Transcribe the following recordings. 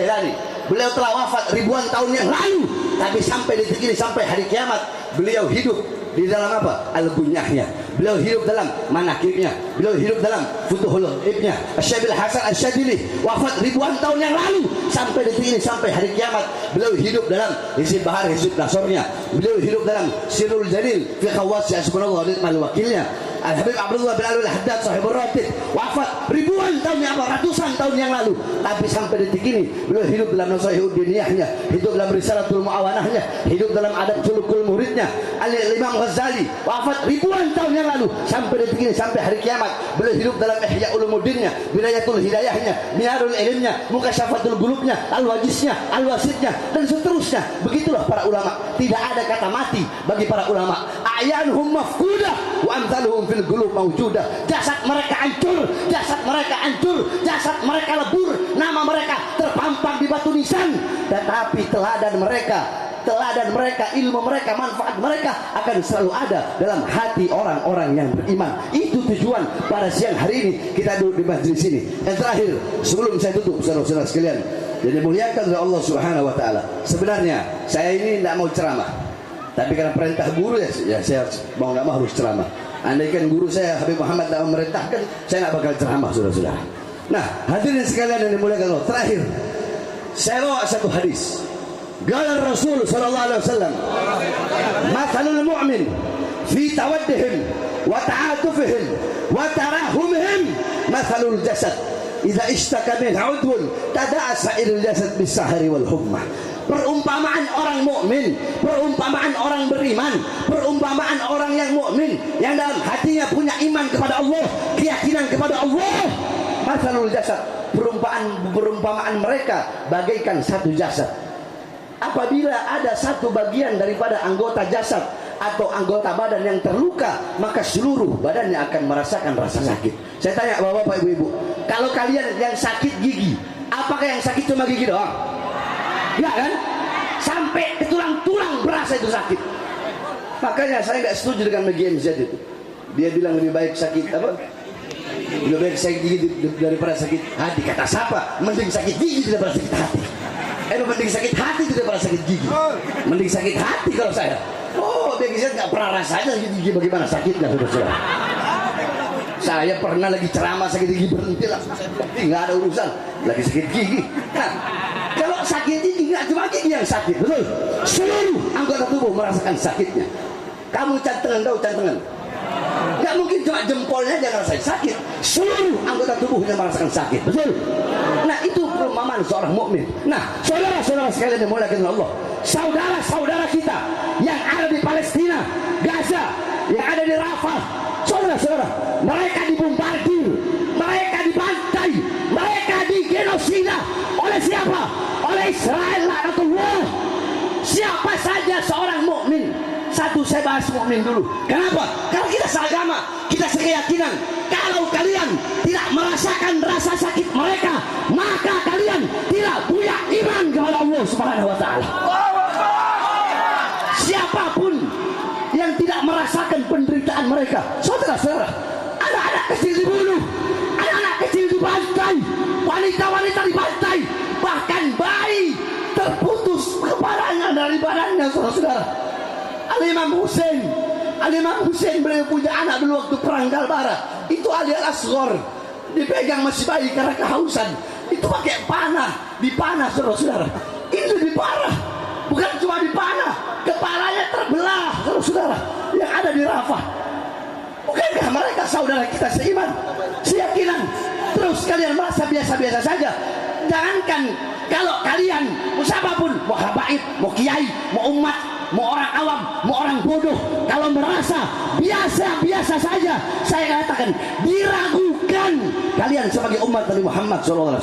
Jailani. Beliau telah wafat ribuan tahun yang lalu, tapi sampai detik ini, sampai hari kiamat, beliau hidup di dalam apa? Al-Bunyahnya. Beliau hidup dalam manakibnya. Beliau hidup dalam Futuhul Ibnya. Asy-Syabil Hasan Asy-Syadzili wafat ribuan tahun yang lalu, sampai detik ini, sampai hari kiamat, beliau hidup dalam Hizib Bahar, Hizib Nasornya. Beliau hidup dalam Sirul Jalil fi Khawasi Asbunallah Ni'mal Wakilnya. Al-Habib Abdullah bin Alwi Al-Haddad Sahibur Ratib wafat ribuan tahun yang ratusan tahun yang lalu, tapi sampai detik ini beliau hidup dalam Nasihatul Diniyahnya, hidup dalam Risalatul Muawanahnya, hidup dalam Adab Sulukul Muridnya. Al-Imam Ghazali wafat ribuan tahun yang lalu, sampai detik ini, sampai hari kiamat, beliau hidup dalam Ihya Ulumuddinnya, Bidayatul Hidayahnya, Minarul Ilmnya, Mukasyafatul Gulubnya, Al-Wajisnya, Al-Wasidnya, dan seterusnya. Begitulah para ulama. Tidak ada kata mati bagi para ulama. A'yanhum mafkudah wa amsaluhum fil gulub mawjudah. Jasad mereka hancur, jasad mereka hancur, jasad mereka lebur, nama mereka terpampang di batu nisan, tetapi teladan mereka, ilmu mereka, manfaat mereka akan selalu ada dalam hati orang-orang yang beriman. Itu tujuan pada siang hari ini kita duduk di majelis ini. Yang terakhir, sebelum saya tutup, saudara-saudara sekalian, jadi muliakan oleh Allah Subhanahu wa taala. Sebenarnya saya ini tidak mau ceramah, tapi karena perintah guru ya saya mau nggak mau harus ceramah. Andaikan guru saya Habib Muhammad tidak memerintahkan, saya nggak bakal ceramah, saudara-saudara. Nah, hadirin sekalian yang dimuliakan Allah, terakhir saya bawa satu hadis. Qala Rasul sallallahu alaihi wasallam, "Mathalul mu'min fi tawaddihim wa ta'atufihim wa tarahumihim mathalul jasad idza ishtaka min 'udwun tada'a sa'irul jasad bis-sahri wal humma." Perumpamaan orang mukmin, perumpamaan orang beriman, perumpamaan orang yang mukmin yang dalam hatinya punya iman kepada Allah, keyakinan kepada Allah. Mathalul jasad, perumpamaan mereka bagaikan satu jasad. Apabila ada satu bagian daripada anggota jasad atau anggota badan yang terluka, maka seluruh badannya akan merasakan rasa sakit. Saya tanya bapak-bapak, ibu-ibu, kalau kalian yang sakit gigi, apakah yang sakit cuma gigi doang? Ya kan? Sampai ke tulang-tulang berasa itu sakit. Makanya saya nggak setuju dengan MGMZ itu. Dia bilang lebih baik sakit apa? Lebih baik sakit gigi daripada sakit hati. Kata siapa? Mending sakit gigi daripada sakit hati. Mending sakit hati daripada sakit gigi. Mending sakit hati kalau saya. Oh, MGMZ nggak pernah rasanya sakit gigi bagaimana sakitnya, saudara-saudara. Saya pernah lagi ceramah sakit gigi, berhenti lah. Nggak ada urusan. Lagi sakit gigi. Nah, kalau sakit gigi nggak cuma gigi yang sakit, betul? Seluruh anggota tubuh merasakan sakitnya. Kamu cantengan tahu cantengan? Nggak mungkin cuma jempolnya aja ngerasain sakit. Seluruh anggota tubuhnya merasakan sakit, betul? Nah, itu perumpamaan seorang mukmin. Nah, saudara-saudara sekalian yang dimuliakan Allah, saudara-saudara kita yang ada di Palestina, Gaza, yang ada di Rafah, saudara-saudara, mereka dibombardir, mereka dibantai, mereka digenosida oleh siapa? Oleh Israel, laknatullah. Siapa saja seorang mukmin. Satu, saya bahas mukmin dulu. Kenapa? Karena kita seagama, kita sekeyakinan. Kalau kalian tidak merasakan rasa sakit mereka, maka kalian tidak punya iman kepada Allah Subhanahu wa taala. Siapapun yang tidak merasakan penderitaan mereka, saudara-saudara, anak-anak kecil dibunuh, anak-anak kecil dibantai, wanita-wanita dibantai, bahkan bayi terputus kepalanya dari badannya, saudara-saudara. Al-Imam Hussein beliau punya anak dulu waktu perang Kalbara. Itu Ali Al-Asghar dipegang masih bayi karena kehausan. Itu pakai panah, dipanah, saudara-saudara. Ini lebih parah. Bukan cuma dipanah, kepalanya terbelah, saudara-saudara, yang ada di Rafah. Bukankah mereka saudara kita seiman, seyakinan? Terus kalian merasa biasa-biasa saja? Jangankan kalau kalian, siapapun, mau habaib, mau kiai, mau umat, mau orang awam, mau orang bodoh, kalau merasa biasa-biasa saja, saya katakan diragukan kalian sebagai umat Nabi Muhammad SAW.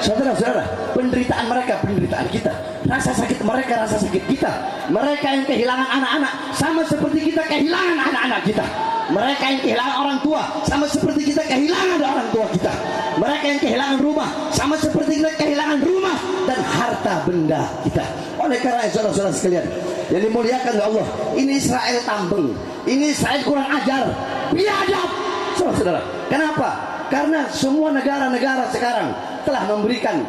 Saudara-saudara, penderitaan mereka, penderitaan kita. Rasa sakit mereka, rasa sakit kita. Mereka yang kehilangan anak-anak sama seperti kita kehilangan anak-anak kita. Mereka yang kehilangan orang tua sama seperti kita kehilangan orang tua kita. Mereka yang kehilangan rumah sama seperti kita kehilangan rumah dan harta benda kita. Oleh karena itu, saudara-saudara sekalian yang dimuliakan oleh Allah, ini Israel tambeng, ini Israel kurang ajar, biadab, saudara-saudara. Kenapa? Karena semua negara-negara sekarang telah memberikan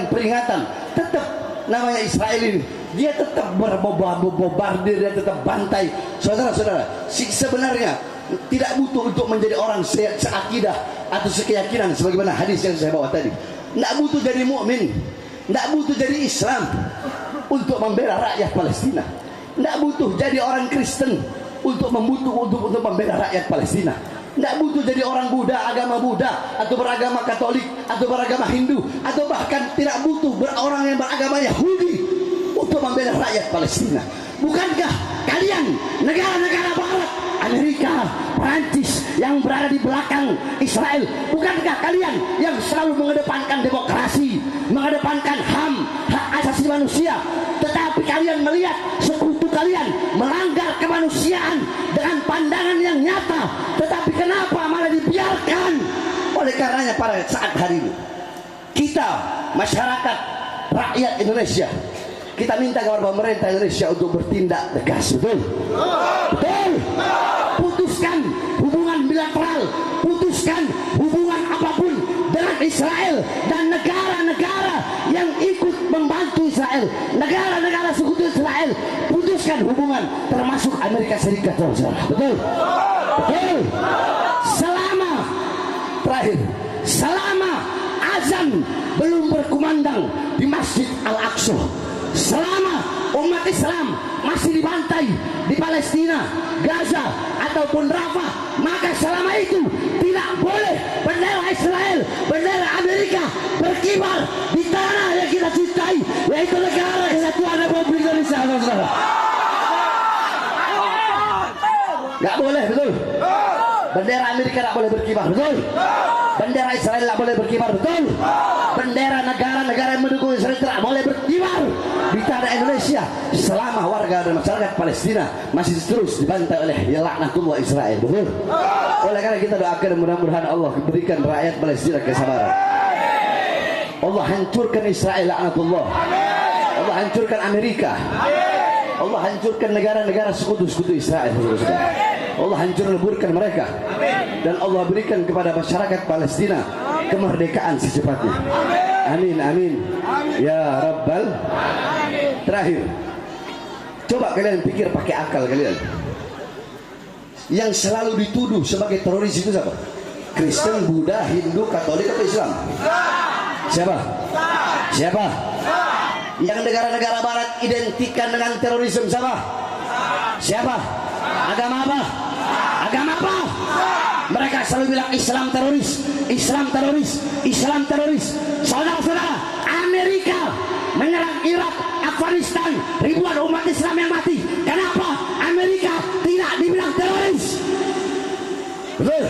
peringatan, tetap namanya Israel ini dia tetap bombardir, dia tetap bantai. Saudara-saudara, sebenarnya tidak butuh untuk menjadi orang seakidah atau sekeyakinan sebagaimana hadis yang saya bawa tadi. Tidak butuh jadi mukmin, tidak butuh jadi Islam untuk membela rakyat Palestina. Tidak butuh jadi orang Kristen untuk membela rakyat Palestina. Tidak butuh jadi orang Buddha, agama Buddha, atau beragama Katolik, atau beragama Hindu, atau bahkan tidak butuh orang yang beragama Yahudi untuk membela rakyat Palestina. Bukankah kalian negara-negara Barat, Amerika, Perancis yang berada di belakang Israel, bukankah kalian yang selalu mengedepankan demokrasi, mengedepankan HAM, hak asasi manusia, tetapi kalian melihat sekutu kalian melanggar kemanusiaan dengan pandangan yang nyata, tetapi kenapa malah dibiarkan? Oleh karenanya pada saat hari ini kita masyarakat rakyat Indonesia, kita minta kepada pemerintah Indonesia untuk bertindak tegas. Betul? Betul. Putuskan hubungan bilateral, putuskan hubungan apapun dengan Israel dan negara-negara yang ikut membantu Israel, negara-negara sekutu Israel. Putuskan hubungan, termasuk Amerika Serikat. Betul? Betul. Selama azan belum berkumandang di Masjid Al-Aqsa, selama umat Islam masih dibantai di Palestina, Gaza ataupun Rafah, maka selama itu tidak boleh bendera Israel, bendera Amerika berkibar di tanah yang kita cintai, yaitu negara kesatuan Republik Indonesia. Gak boleh, betul? Bendera Amerika tidak boleh berkibar, betul? Bendera Israel tidak boleh berkibar, betul? Bendera negara-negara yang mendukung Israel tidak boleh berkibar di tanah Indonesia selama warga dan masyarakat Palestina masih terus dibantai oleh laknatullah Israel, betul? Oleh karena kita doakan mudah-mudahan Allah berikan rakyat Palestina kesabaran. Allah hancurkan Israel, laknatullah. Allah hancurkan Amerika. Allah hancurkan negara-negara sekutu-sekutu Israel. Allah hancur leburkan mereka. Dan Allah berikan kepada masyarakat Palestina kemerdekaan secepatnya. Amin, amin. Ya Rabbal. Terakhir, coba kalian pikir pakai akal kalian. Yang selalu dituduh sebagai teroris itu siapa? Kristen, Buddha, Hindu, Katolik atau Islam? Siapa? Yang negara-negara Barat identikan dengan terorisme siapa? Agama apa? Mereka selalu bilang Islam teroris. Saudara-saudara, Amerika menyerang Irak, Afghanistan, ribuan umat Islam yang mati. Kenapa Amerika tidak dibilang teroris? Betul?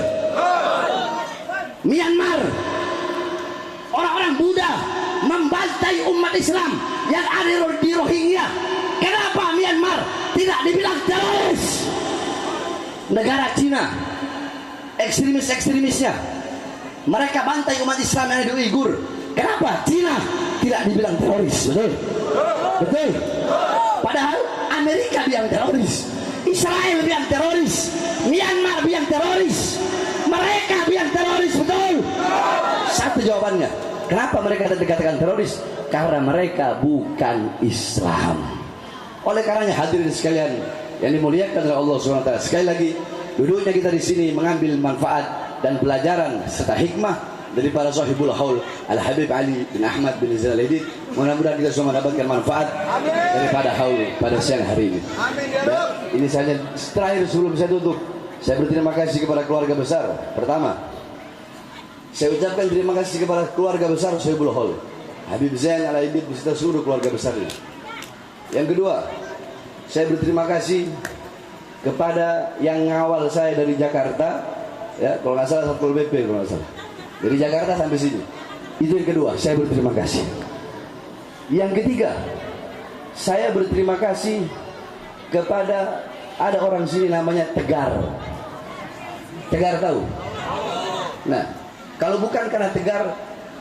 Myanmar, orang-orang Buddha membantai umat Islam yang ada di Rohingya. Kenapa Myanmar tidak dibilang teroris? Negara Cina, ekstremisnya mereka bantai umat Islam yang ada di Uighur. Kenapa Cina tidak dibilang teroris? Betul. Padahal Amerika bilang teroris, Israel bilang teroris, Myanmar bilang teroris, mereka bilang teroris. Betul. Satu jawabannya, kenapa mereka dikatakan teroris? Karena mereka bukan Islam. Oleh karenanya hadirin sekalian yang dimuliakan oleh Allah SWT, sekali lagi duduknya kita di sini mengambil manfaat dan pelajaran serta hikmah daripada Sahibul Haul Al-Habib Ali bin Ahmad bin Zainuddin. Mudah-mudahan kita semua mendapatkan manfaat daripada haul pada siang hari ini. Ini saja terakhir sebelum saya tutup. Saya berterima kasih kepada keluarga besar. Pertama, saya ucapkan terima kasih kepada keluarga besar Sahibul Haul Habib Zain Al-Aidid beserta seluruh keluarga besarnya. Yang kedua, saya berterima kasih kepada yang ngawal saya dari Jakarta, ya, kalau nggak salah Satpol PP, kalau nggak salah, dari Jakarta sampai sini. Itu yang kedua, saya berterima kasih. Yang ketiga, saya berterima kasih kepada ada orang sini namanya Tegar. Tegar tahu? Nah, kalau bukan karena Tegar,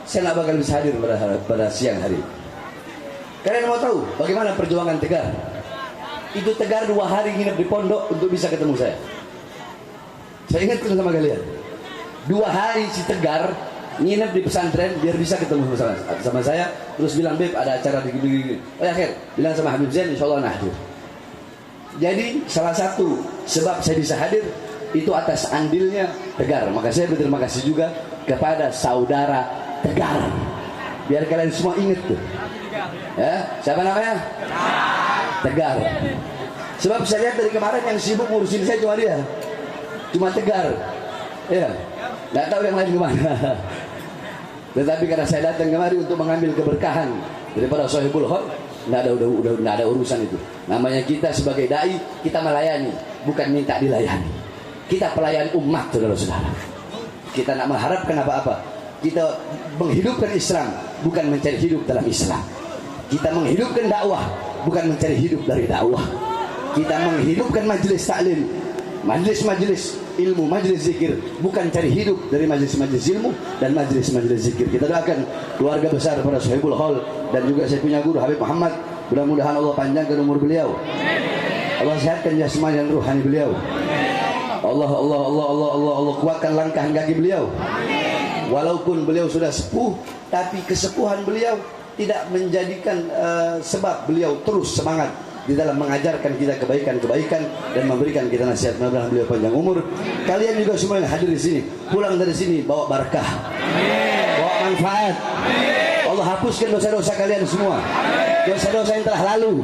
saya nggak bakal bisa hadir pada siang hari. Kalian mau tahu bagaimana perjuangan Tegar? Itu Tegar 2 hari nginep di pondok untuk bisa ketemu saya. Saya ingatkan sama kalian, 2 hari si Tegar nginep di pesantren biar bisa ketemu sama saya, terus bilang, Beb ada acara di gini. Oh ya Khair, bilang sama Habib Zain, insya Allah hadir. Jadi salah satu sebab saya bisa hadir itu atas andilnya Tegar. Maka saya berterima kasih juga kepada saudara Tegar. Biar kalian semua ingat tuh. Ya, siapa namanya? Tegar. Sebab saya lihat dari kemarin yang sibuk ngurusin saya cuma dia, cuma Tegar. Ya, nggak tahu yang lain kemana. Tetapi karena saya datang kemari untuk mengambil keberkahan daripada Sohibul Hol, nggak ada urusan itu. Namanya kita sebagai dai, kita melayani, bukan minta dilayani. Kita pelayan umat, saudara-saudara. Kita nak mengharapkan apa-apa. Kita menghidupkan Islam, bukan mencari hidup dalam Islam. Kita menghidupkan dakwah, bukan mencari hidup dari dakwah. Kita menghidupkan majelis taklim, majelis-majelis ilmu, majelis zikir, bukan cari hidup dari majelis-majelis ilmu dan majelis-majelis zikir. Kita doakan keluarga besar para Sohibul Hol dan juga saya punya guru Habib Muhammad. Mudah-mudahan Allah panjangkan umur beliau, Allah sehatkan jasmani dan ruhani beliau. Allah kuatkan langkah kaki beliau. Walaupun beliau sudah sepuh, tapi kesepuhan beliau tidak menjadikan sebab beliau terus semangat di dalam mengajarkan kita kebaikan-kebaikan dan memberikan kita nasihat. Mudah-mudahan beliau panjang umur. Kalian juga semua yang hadir di sini, pulang dari sini bawa barakah, bawa manfaat. Allah hapuskan dosa-dosa kalian semua, dosa-dosa yang telah lalu,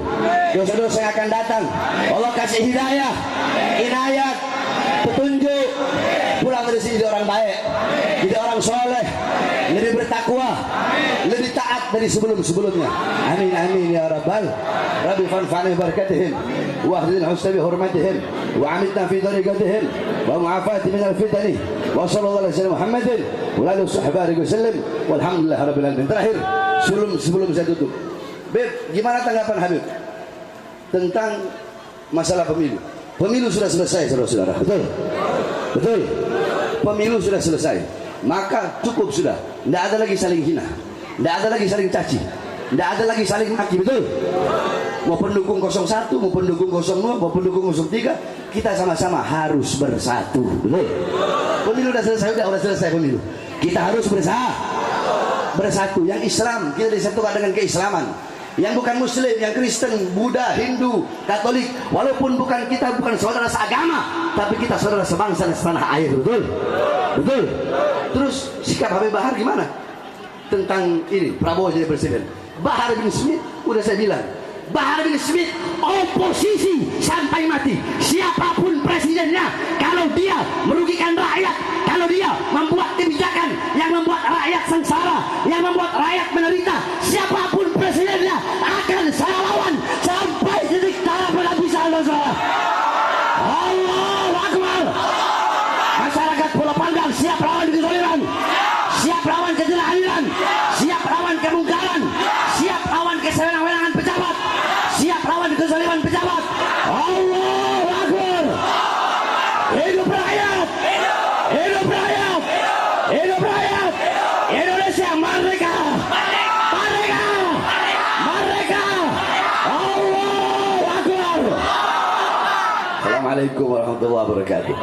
dosa-dosa yang akan datang. Allah kasih hidayah, inayat, petunjuk. Pulang dari sini jadi orang baik, jadi orang soleh, lebih bertakwa, lebih taat dari sebelum-sebelumnya. Amin amin ya rabbal rabbi, fanfa'na bi barakatihim wa ahdina husna bi hurmatihim wa amitna fi tariqatihim wa mu'afati min al-fitani wa sallallahu alaihi wasallam Muhammadin wa alihi wasallam walhamdulillah rabbil alamin. Terakhir sebelum saya tutup, Beb, gimana tanggapan Habib tentang masalah pemilu? Pemilu sudah selesai, saudara-saudara. Betul? Betul? Pemilu sudah selesai. Maka cukup sudah. Tidak ada lagi saling hina, tidak ada lagi saling caci, tidak ada lagi saling maki. Betul? Mau pendukung 01, mau pendukung 02, mau pendukung 03, kita sama-sama harus bersatu. Betul? Pemilu sudah selesai, sudah selesai pemilu. Kita harus bersatu. Yang Islam kita disatukan dengan keislaman. Yang bukan Muslim, yang Kristen, Buddha, Hindu, Katolik, walaupun kita bukan saudara seagama, tapi kita saudara sebangsa dan setanah air. Betul? Betul? Terus sikap Habib Bahar gimana tentang ini Prabowo jadi presiden? Bahar bin Smith, udah saya bilang, Bahar bin Smith oposisi sampai mati. Siapapun presidennya, kalau dia merugikan rakyat, kalau dia membuat kebijakan yang membuat rakyat sengsara, yang membuat rakyat menderita, siapapun presidennya akan saya lawan sampai titik darah penghabisan. Allahu Akbar. Masyarakat Pulau Panggang siap lawan kezaliman, siap lawan kejahatan, siap lawan kemungkaran, siap lawan kesewenang-wenangan pejabat, siap lawan kezaliman pejabat. Allahu Akbar. Hidup rakyat, hidup rakyat, hidup rakyat. Indonesia merdeka, merdeka, merdeka. Allahu Akbar. Assalamualaikum warahmatullahi wabarakatuh.